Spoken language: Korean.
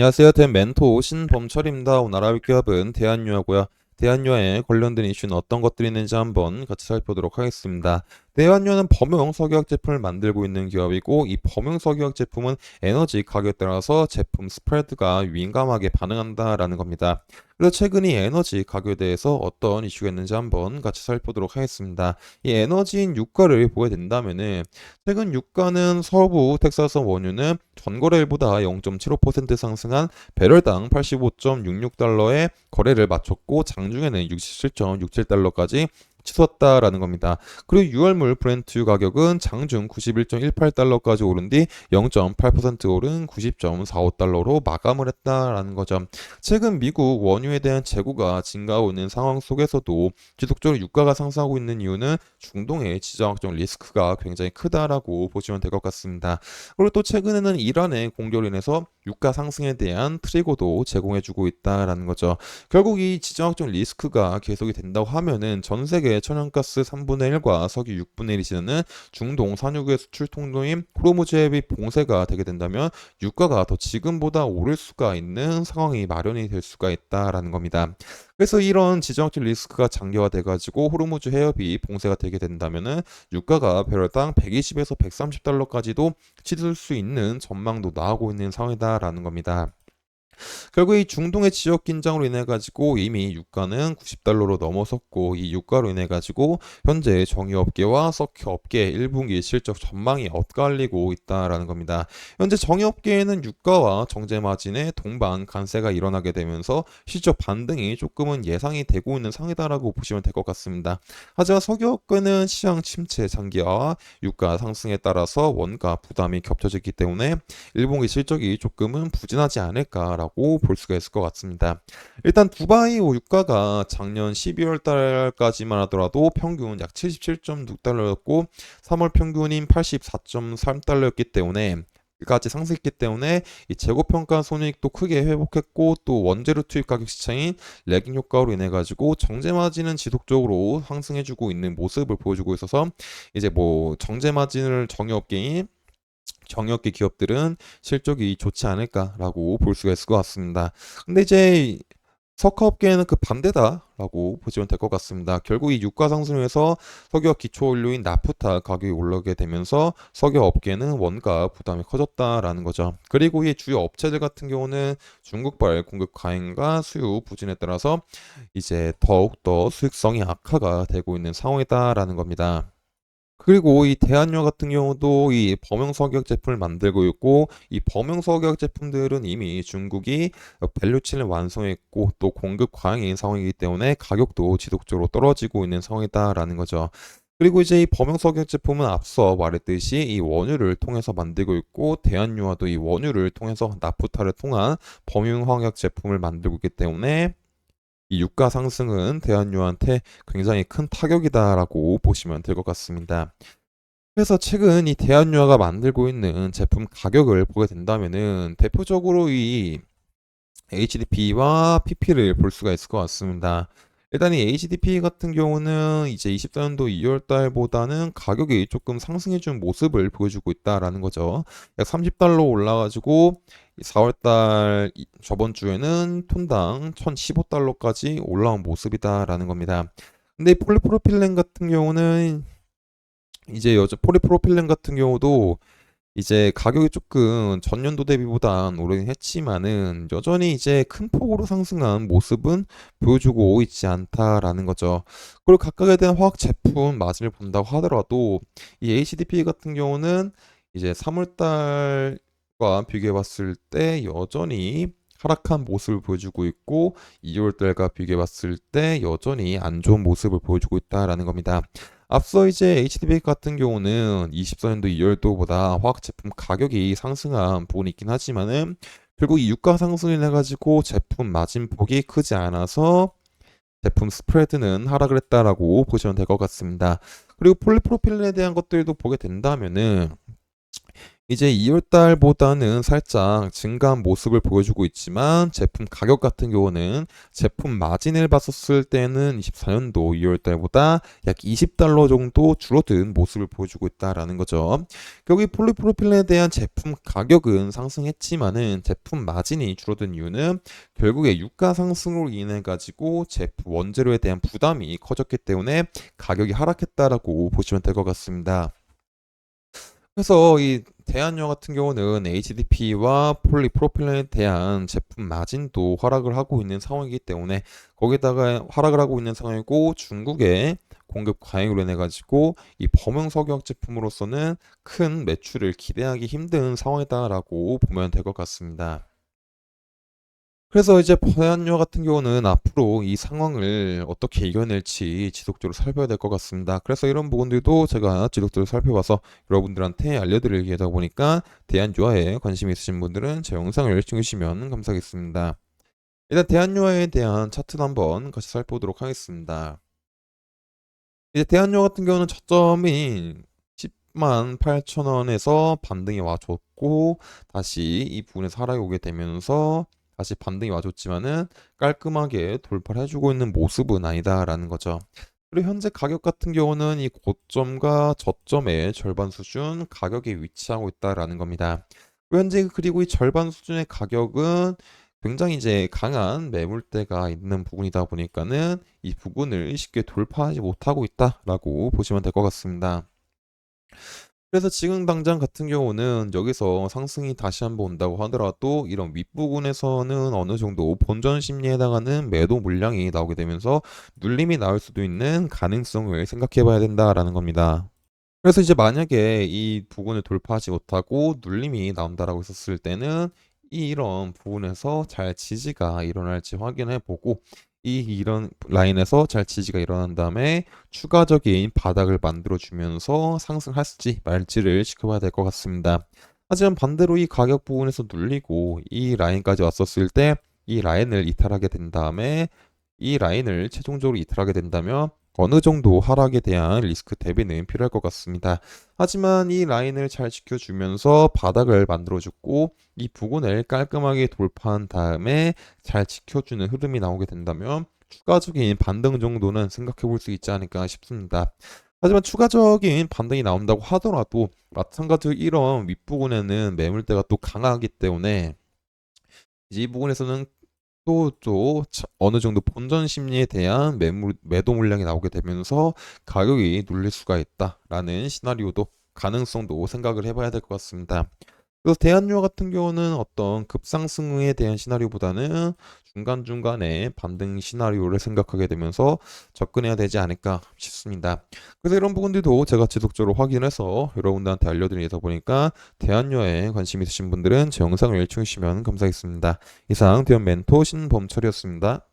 안녕하세요. 된 멘토 신범철입니다. 오늘 알아볼 기업은 대한유화고요. 대한유화에 관련된 이슈는 어떤 것들이 있는지 한번 같이 살펴보도록 하겠습니다. 대한유화는 범용 석유화학 제품을 만들고 있는 기업이고, 이 범용 석유화학 제품은 에너지 가격에 따라서 제품 스프레드가 민감하게 반응한다라는 겁니다. 그래서 최근 이 에너지 가격에 대해서 어떤 이슈가 있는지 한번 같이 살펴보도록 하겠습니다. 이 에너지인 유가를 보게 된다면은 최근 유가는 서부 텍사스 원유는 전거래일보다 0.75% 상승한 배럴당 85.66달러에 거래를 마쳤고, 장중에는 67.67달러까지 치솟았다라는 겁니다. 그리고 6월물 브렌트 가격은 장중 91.18달러까지 오른 뒤 0.8% 오른 90.45달러로 마감을 했다라는 거죠. 최근 미국 원유에 대한 재고가 증가하고 있는 상황 속에서도 지속적으로 유가가 상승하고 있는 이유는 중동의 지정학적 리스크가 굉장히 크다라고 보시면 될 것 같습니다. 그리고 또 최근에는 이란의 공격으로 인해서 유가 상승에 대한 트리거도 제공해주고 있다라는 거죠. 결국 이 지정학적 리스크가 계속이 된다고 하면은 전 세계 천연가스 3분의 1과 석유 6분의 1이 지나는 중동 산유국의 수출 통로인 호르무즈 해협이 봉쇄가 되게 된다면 유가가 더 지금보다 오를 수가 있는 상황이 마련이 될 수가 있다라는 겁니다. 그래서 이런 지정학적 리스크가 장기화돼 가지고 호르무즈 해협이 봉쇄가 되게 된다면은 유가가 배럴당 120에서 130달러까지도 치솟을 수 있는 전망도 나오고 있는 상황이다라는 겁니다. 결국 이 중동의 지역 긴장으로 인해 가지고 이미 유가는 90달러로 넘어섰고, 이 유가로 인해 가지고 현재 정유업계와 석유업계 1분기 실적 전망이 엇갈리고 있다라는 겁니다. 현재 정유업계에는 유가와 정제 마진의 동반 관세가 일어나게 되면서 실적 반등이 조금은 예상이 되고 있는 상황이다라고 보시면 될 것 같습니다. 하지만 석유업계는 시장 침체 장기화와 유가 상승에 따라서 원가 부담이 겹쳐지기 때문에 1분기 실적이 조금은 부진하지 않을까라고 볼 수가 있을 것 같습니다. 일단 두바이 유가가 작년 12월 달까지만 하더라도 평균 약 77.6달러였고 3월 평균인 84.3달러였기 때문에 까지 상승했기 때문에 이 재고평가 손익도 크게 회복했고, 또 원재료 투입 가격 시장인 레깅 효과로 인해 가지고 정제 마진은 지속적으로 상승해주고 있는 모습을 보여주고 있어서 이제 뭐 정제 마진을 정유업계 기업들은 실적이 좋지 않을까라고 볼 수가 있을 것 같습니다. 근데 이제 석화업계는 그 반대다라고 보시면 될 것 같습니다. 결국 이 유가 상승에서 석유와 기초원료인 나프타 가격이 올라가게 되면서 석유업계는 원가 부담이 커졌다라는 거죠. 그리고 이 주요 업체들 같은 경우는 중국발 공급 과잉과 수요 부진에 따라서 이제 더욱더 수익성이 악화가 되고 있는 상황이다라는 겁니다. 그리고 이 대한유화 같은 경우도 이 범용 석유화학 제품을 만들고 있고, 이 범용 석유화학 제품들은 이미 중국이 밸류체인을 완성했고 또 공급 과잉인 상황이기 때문에 가격도 지속적으로 떨어지고 있는 상황이다라는 거죠. 그리고 이제 이 범용 석유화학 제품은 앞서 말했듯이 이 원유를 통해서 만들고 있고, 대한유화도 이 원유를 통해서 나프타를 통한 범용 화학 제품을 만들고 있기 때문에 이 유가 상승은 대한유한테 굉장히 큰 타격이다라고 보시면 될 것 같습니다. 그래서 최근 이 대한유화가 만들고 있는 제품 가격을 보게 된다면은 대표적으로 이 HDP와 PP를 볼 수가 있을 것 같습니다. 일단 이 HDP 같은 경우는 이제 24년도 2월 달보다는 가격이 조금 상승해준 모습을 보여주고 있다라는 거죠. 약 30달러 올라가지고 4월 달 저번 주에는 톤당 1,015달러까지 올라온 모습이다라는 겁니다. 근데 폴리프로필렌 같은 경우는 이제 여자 폴리프로필렌 같은 경우도 이제 가격이 조금 전년도 대비보단 오르긴 했지만은 여전히 이제 큰 폭으로 상승한 모습은 보여주고 있지 않다라는 거죠. 그리고 각각에 대한 화학 제품 마진을 본다고 하더라도 이 HDP 같은 경우는 이제 3월 달과 비교해 봤을 때 여전히 하락한 모습을 보여주고 있고, 2월 달과 비교해 봤을 때 여전히 안 좋은 모습을 보여주고 있다라는 겁니다. 앞서 이제 HDB 같은 경우는 24년도 2월도보다 화학 제품 가격이 상승한 부분이 있긴 하지만은 결국 이 유가 상승을 인해 가지고 제품 마진폭이 크지 않아서 제품 스프레드는 하락을 했다라고 보시면 될 것 같습니다. 그리고 폴리프로필렌에 대한 것들도 보게 된다면은 이제 2월 달보다는 살짝 증가한 모습을 보여주고 있지만 제품 가격 같은 경우는 제품 마진을 봤었을 때는 24년도 2월 달보다 약 $20 정도 줄어든 모습을 보여주고 있다라는 거죠. 여기 폴리프로필렌에 대한 제품 가격은 상승했지만은 제품 마진이 줄어든 이유는 결국에 유가 상승으로 인해 가지고 제품 원재료에 대한 부담이 커졌기 때문에 가격이 하락했다라고 보시면 될 것 같습니다. 그래서 이 대한유화 같은 경우는 HDP와 폴리프로필렌에 대한 제품 마진도 하락을 하고 있는 상황이기 때문에 거기다가 하락을 하고 있는 상황이고 중국의 공급 과잉으로 인해 가지고 이 범용 석유화학 제품으로서는 큰 매출을 기대하기 힘든 상황이다라고 보면 될 것 같습니다. 그래서 이제 대한유화 같은 경우는 앞으로 이 상황을 어떻게 이겨낼지 지속적으로 살펴야 될 것 같습니다. 그래서 이런 부분들도 제가 지속적으로 살펴봐서 여러분들한테 알려드릴 예정이다 보니까 대한유화에 관심 있으신 분들은 제 영상을 시청해주시면 감사하겠습니다. 일단 대한유화에 대한 차트도 한번 같이 살펴보도록 하겠습니다. 이제 대한유화 같은 경우는 저점이 10만 8천 원에서 반등이 와줬고 다시 이 부분에서 하락이 오게 되면서 다시 반등이 와줬지만은 깔끔하게 돌파를 해주고 있는 모습은 아니다라는 거죠. 그리고 현재 가격 같은 경우는 이 고점과 저점의 절반 수준 가격에 위치하고 있다라는 겁니다. 현재 그리고 이 절반 수준의 가격은 굉장히 이제 강한 매물대가 있는 부분이다 보니까는 이 부분을 쉽게 돌파하지 못하고 있다라고 보시면 될 것 같습니다. 그래서 지금 당장 같은 경우는 여기서 상승이 다시 한번 온다고 하더라도 이런 윗부분에서는 어느 정도 본전 심리에 해당하는 매도 물량이 나오게 되면서 눌림이 나올 수도 있는 가능성을 생각해 봐야 된다라는 겁니다. 그래서 이제 만약에 이 부분을 돌파하지 못하고 눌림이 나온다라고 했었을 때는 이런 부분에서 잘 지지가 일어날지 확인해 보고 이런 라인에서 잘 지지가 일어난 다음에 추가적인 바닥을 만들어 주면서 상승할지 말지를 지켜봐야 될 것 같습니다. 하지만 반대로 이 가격 부분에서 눌리고 이 라인까지 왔었을 때 이 라인을 이탈하게 된 다음에 이 라인을 최종적으로 이탈하게 된다면 어느 정도 하락에 대한 리스크 대비는 필요할 것 같습니다. 하지만 이 라인을 잘 지켜주면서 바닥을 만들어주고 이 부분을 깔끔하게 돌파한 다음에 잘 지켜주는 흐름이 나오게 된다면 추가적인 반등 정도는 생각해 볼 수 있지 않을까 싶습니다. 하지만 추가적인 반등이 나온다고 하더라도 마찬가지로 이런 윗부분에는 매물대가 또 강하기 때문에 이 부분에서는 또 어느 정도 본전 심리에 대한 매도 물량이 나오게 되면서 가격이 눌릴 수가 있다라는 시나리오도 가능성도 생각을 해봐야 될 것 같습니다. 그래서 대한유화 같은 경우는 어떤 급상승에 대한 시나리오보다는 중간중간에 반등 시나리오를 생각하게 되면서 접근해야 되지 않을까 싶습니다. 그래서 이런 부분들도 제가 지속적으로 확인해서 여러분들한테 알려드리다 보니까 대한유화에 관심 있으신 분들은 제 영상을 시청해주시면 감사하겠습니다. 이상 대한 멘토 신범철이었습니다.